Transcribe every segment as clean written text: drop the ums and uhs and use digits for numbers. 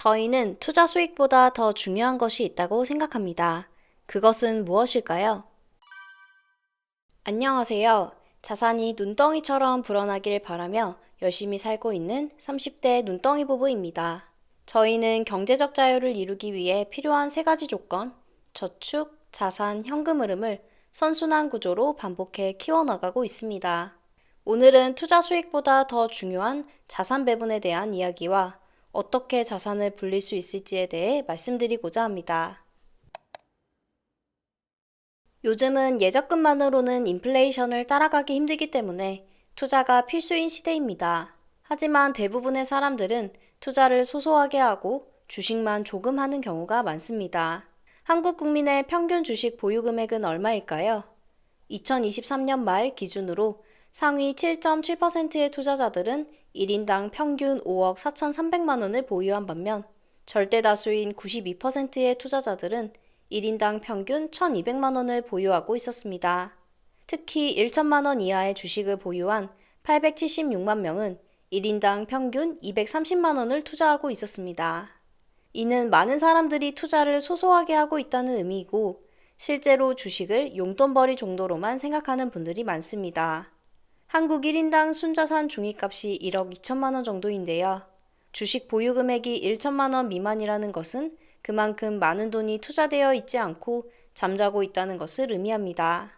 저희는 투자 수익보다 더 중요한 것이 있다고 생각합니다. 그것은 무엇일까요? 안녕하세요. 자산이 눈덩이처럼 불어나길 바라며 열심히 살고 있는 30대 눈덩이 부부입니다. 저희는 경제적 자유를 이루기 위해 필요한 세 가지 조건, 저축, 자산, 현금 흐름을 선순환 구조로 반복해 키워나가고 있습니다. 오늘은 투자 수익보다 더 중요한 자산 배분에 대한 이야기와 어떻게 자산을 불릴 수 있을지에 대해 말씀드리고자 합니다. 요즘은 예적금만으로는 인플레이션을 따라가기 힘들기 때문에 투자가 필수인 시대입니다. 하지만 대부분의 사람들은 투자를 소소하게 하고 주식만 조금 하는 경우가 많습니다. 한국 국민의 평균 주식 보유 금액은 얼마일까요? 2023년 말 기준으로 상위 7.7%의 투자자들은 1인당 평균 5억 4,300만 원을 보유한 반면 절대 다수인 92%의 투자자들은 1인당 평균 1,200만 원을 보유하고 있었습니다. 특히 1천만 원 이하의 주식을 보유한 876만 명은 1인당 평균 230만 원을 투자하고 있었습니다. 이는 많은 사람들이 투자를 소소하게 하고 있다는 의미이고 실제로 주식을 용돈벌이 정도로만 생각하는 분들이 많습니다. 한국 1인당 순자산 중위값이 1억 2천만 원 정도인데요. 주식 보유 금액이 1천만 원 미만이라는 것은 그만큼 많은 돈이 투자되어 있지 않고 잠자고 있다는 것을 의미합니다.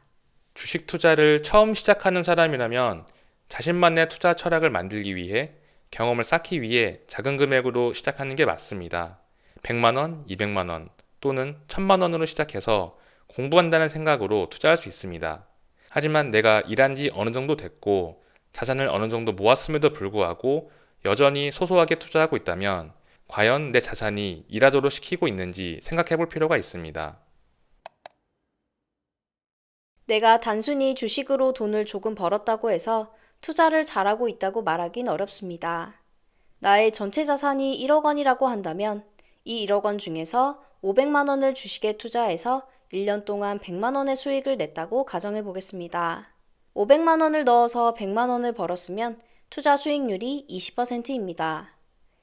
주식 투자를 처음 시작하는 사람이라면 자신만의 투자 철학을 만들기 위해 경험을 쌓기 위해 작은 금액으로 시작하는 게 맞습니다. 100만 원, 200만 원 또는 1000만 원으로 시작해서 공부한다는 생각으로 투자할 수 있습니다. 하지만 내가 일한 지 어느 정도 됐고 자산을 어느 정도 모았음에도 불구하고 여전히 소소하게 투자하고 있다면 과연 내 자산이 일하도록 시키고 있는지 생각해 볼 필요가 있습니다. 내가 단순히 주식으로 돈을 조금 벌었다고 해서 투자를 잘하고 있다고 말하긴 어렵습니다. 나의 전체 자산이 1억 원이라고 한다면 이 1억 원 중에서 500만 원을 주식에 투자해서 1년 동안 100만 원의 수익을 냈다고 가정해 보겠습니다. 500만 원을 넣어서 100만 원을 벌었으면 투자 수익률이 20%입니다.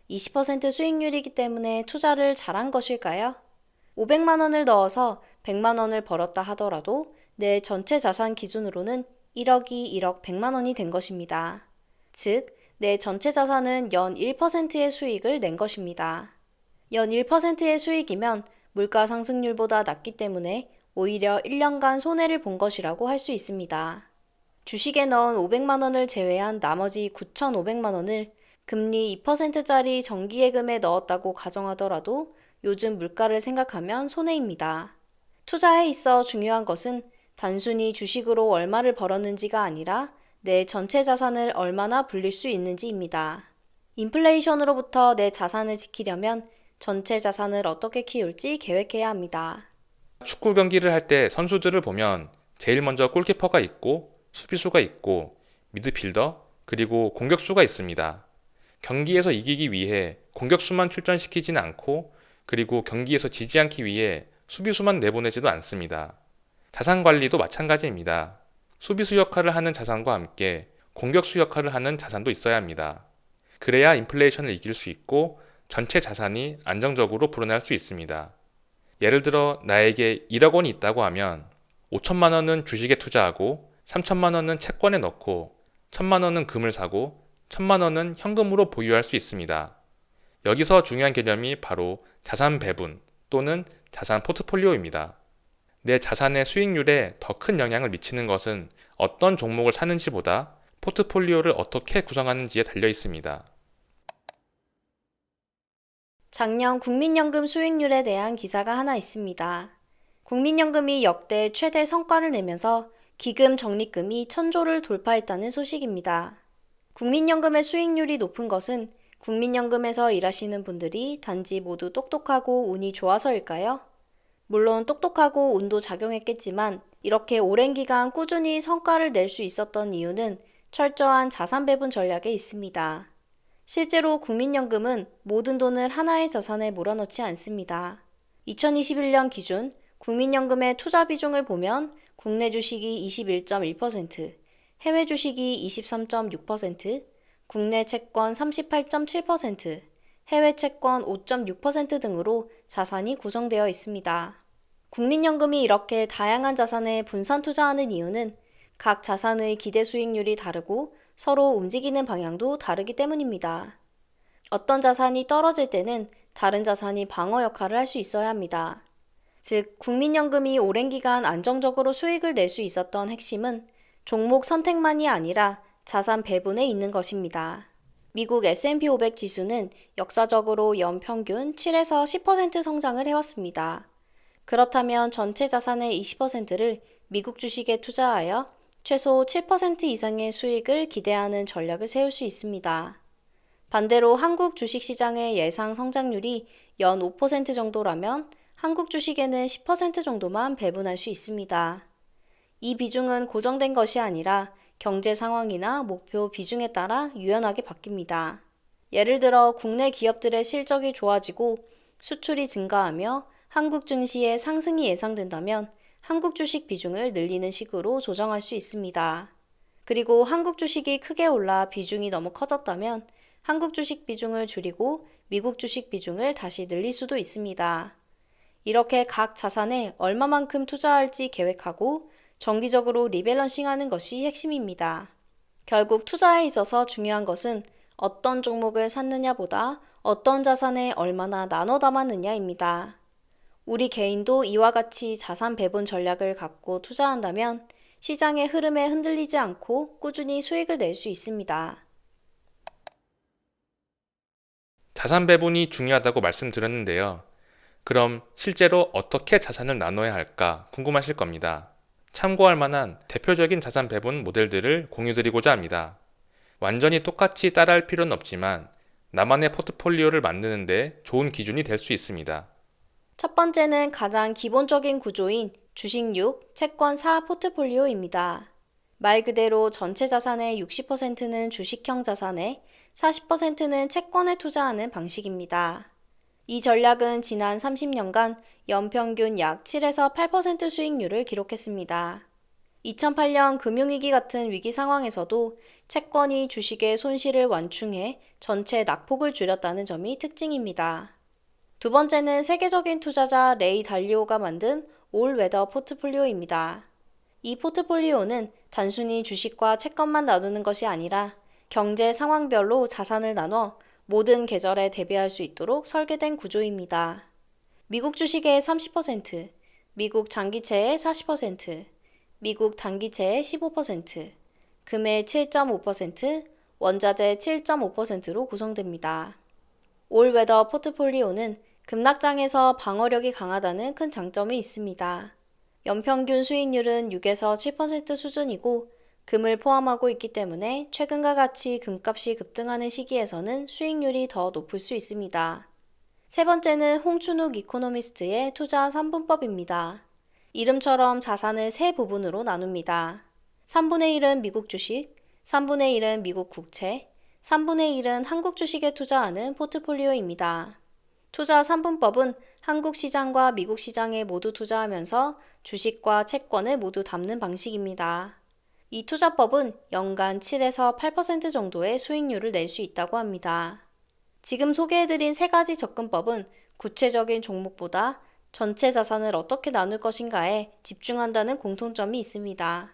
20% 수익률이기 때문에 투자를 잘한 것일까요? 500만 원을 넣어서 100만 원을 벌었다 하더라도 내 전체 자산 기준으로는 1억이 1억 100만 원이 된 것입니다. 즉, 내 전체 자산은 연 1%의 수익을 낸 것입니다. 연 1%의 수익이면 물가 상승률보다 낮기 때문에 오히려 1년간 손해를 본 것이라고 할 수 있습니다. 주식에 넣은 500만 원을 제외한 나머지 9,500만 원을 금리 2%짜리 정기예금에 넣었다고 가정하더라도 요즘 물가를 생각하면 손해입니다. 투자에 있어 중요한 것은 단순히 주식으로 얼마를 벌었는지가 아니라 내 전체 자산을 얼마나 불릴 수 있는지입니다. 인플레이션으로부터 내 자산을 지키려면 전체 자산을 어떻게 키울지 계획해야 합니다. 축구 경기를 할 때 선수들을 보면 제일 먼저 골키퍼가 있고 수비수가 있고 미드필더 그리고 공격수가 있습니다. 경기에서 이기기 위해 공격수만 출전시키지는 않고 그리고 경기에서 지지 않기 위해 수비수만 내보내지도 않습니다. 자산 관리도 마찬가지입니다. 수비수 역할을 하는 자산과 함께 공격수 역할을 하는 자산도 있어야 합니다. 그래야 인플레이션을 이길 수 있고 전체 자산이 안정적으로 불어날 수 있습니다. 예를 들어 나에게 1억 원이 있다고 하면 5천만 원은 주식에 투자하고 3천만 원은 채권에 넣고 1천만 원은 금을 사고 1천만 원은 현금으로 보유할 수 있습니다. 여기서 중요한 개념이 바로 자산 배분 또는 자산 포트폴리오입니다. 내 자산의 수익률에 더 큰 영향을 미치는 것은 어떤 종목을 사는지보다 포트폴리오를 어떻게 구성하는지에 달려 있습니다. 작년 국민연금 수익률에 대한 기사가 하나 있습니다. 국민연금이 역대 최대 성과를 내면서 기금 적립금이 1,000조를 돌파했다는 소식입니다. 국민연금의 수익률이 높은 것은 국민연금에서 일하시는 분들이 단지 모두 똑똑하고 운이 좋아서일까요? 물론 똑똑하고 운도 작용했겠지만 이렇게 오랜 기간 꾸준히 성과를 낼 수 있었던 이유는 철저한 자산 배분 전략에 있습니다. 실제로 국민연금은 모든 돈을 하나의 자산에 몰아넣지 않습니다. 2021년 기준 국민연금의 투자 비중을 보면 국내 주식이 21.1%, 해외 주식이 23.6%, 국내 채권 38.7%, 해외 채권 5.6% 등으로 자산이 구성되어 있습니다. 국민연금이 이렇게 다양한 자산에 분산 투자하는 이유는 각 자산의 기대 수익률이 다르고 서로 움직이는 방향도 다르기 때문입니다. 어떤 자산이 떨어질 때는 다른 자산이 방어 역할을 할 수 있어야 합니다. 즉, 국민연금이 오랜 기간 안정적으로 수익을 낼 수 있었던 핵심은 종목 선택만이 아니라 자산 배분에 있는 것입니다. 미국 S&P 500 지수는 역사적으로 연평균 7에서 10% 성장을 해왔습니다. 그렇다면 전체 자산의 20%를 미국 주식에 투자하여 최소 7% 이상의 수익을 기대하는 전략을 세울 수 있습니다. 반대로 한국 주식시장의 예상 성장률이 연 5% 정도라면 한국 주식에는 10% 정도만 배분할 수 있습니다. 이 비중은 고정된 것이 아니라 경제 상황이나 목표 비중에 따라 유연하게 바뀝니다. 예를 들어 국내 기업들의 실적이 좋아지고 수출이 증가하며 한국 증시의 상승이 예상된다면 한국 주식 비중을 늘리는 식으로 조정할 수 있습니다. 그리고 한국 주식이 크게 올라 비중이 너무 커졌다면 한국 주식 비중을 줄이고 미국 주식 비중을 다시 늘릴 수도 있습니다. 이렇게 각 자산에 얼마만큼 투자할지 계획하고 정기적으로 리밸런싱하는 것이 핵심입니다. 결국 투자에 있어서 중요한 것은 어떤 종목을 샀느냐보다 어떤 자산에 얼마나 나눠 담았느냐입니다. 우리 개인도 이와 같이 자산 배분 전략을 갖고 투자한다면 시장의 흐름에 흔들리지 않고 꾸준히 수익을 낼 수 있습니다. 자산 배분이 중요하다고 말씀드렸는데요. 그럼 실제로 어떻게 자산을 나눠야 할까 궁금하실 겁니다. 참고할 만한 대표적인 자산 배분 모델들을 공유드리고자 합니다. 완전히 똑같이 따라할 필요는 없지만 나만의 포트폴리오를 만드는 데 좋은 기준이 될 수 있습니다. 첫 번째는 가장 기본적인 구조인 주식 6, 채권 4 포트폴리오입니다. 말 그대로 전체 자산의 60%는 주식형 자산에 40%는 채권에 투자하는 방식입니다. 이 전략은 지난 30년간 연평균 약 7에서 8% 수익률을 기록했습니다. 2008년 금융위기 같은 위기 상황에서도 채권이 주식의 손실을 완충해 전체 낙폭을 줄였다는 점이 특징입니다. 두 번째는 세계적인 투자자 레이 달리오가 만든 올웨더 포트폴리오입니다. 이 포트폴리오는 단순히 주식과 채권만 나누는 것이 아니라 경제 상황별로 자산을 나눠 모든 계절에 대비할 수 있도록 설계된 구조입니다. 미국 주식의 30%, 미국 장기채의 40%, 미국 단기채의 15%, 금의 7.5%, 원자재 7.5%로 구성됩니다. 올웨더 포트폴리오는 급락장에서 방어력이 강하다는 큰 장점이 있습니다. 연평균 수익률은 6에서 7% 수준이고 금을 포함하고 있기 때문에 최근과 같이 금값이 급등하는 시기에서는 수익률이 더 높을 수 있습니다. 세 번째는 홍춘욱 이코노미스트의 투자 3분법입니다. 이름처럼 자산을 세 부분으로 나눕니다. 3분의 1은 미국 주식, 3분의 1은 미국 국채, 3분의 1은 한국 주식에 투자하는 포트폴리오입니다. 투자 3분법은 한국 시장과 미국 시장에 모두 투자하면서 주식과 채권을 모두 담는 방식입니다. 이 투자법은 연간 7에서 8% 정도의 수익률을 낼 수 있다고 합니다. 지금 소개해드린 세 가지 접근법은 구체적인 종목보다 전체 자산을 어떻게 나눌 것인가에 집중한다는 공통점이 있습니다.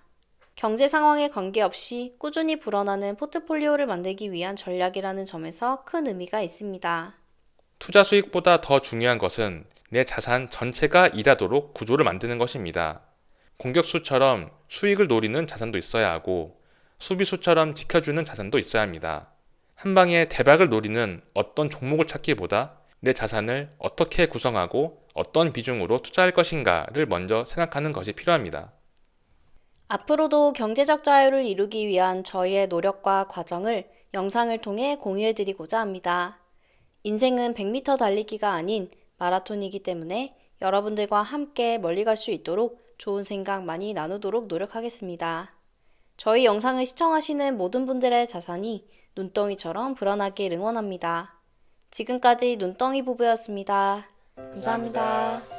경제 상황에 관계없이 꾸준히 불어나는 포트폴리오를 만들기 위한 전략이라는 점에서 큰 의미가 있습니다. 투자 수익보다 더 중요한 것은 내 자산 전체가 일하도록 구조를 만드는 것입니다. 공격수처럼 수익을 노리는 자산도 있어야 하고 수비수처럼 지켜주는 자산도 있어야 합니다. 한 방에 대박을 노리는 어떤 종목을 찾기보다 내 자산을 어떻게 구성하고 어떤 비중으로 투자할 것인가를 먼저 생각하는 것이 필요합니다. 앞으로도 경제적 자유를 이루기 위한 저희의 노력과 과정을 영상을 통해 공유해드리고자 합니다. 인생은 100m 달리기가 아닌 마라톤이기 때문에 여러분들과 함께 멀리 갈 수 있도록 좋은 생각 많이 나누도록 노력하겠습니다. 저희 영상을 시청하시는 모든 분들의 자산이 눈덩이처럼 불어나길 응원합니다. 지금까지 눈덩이 부부였습니다. 감사합니다.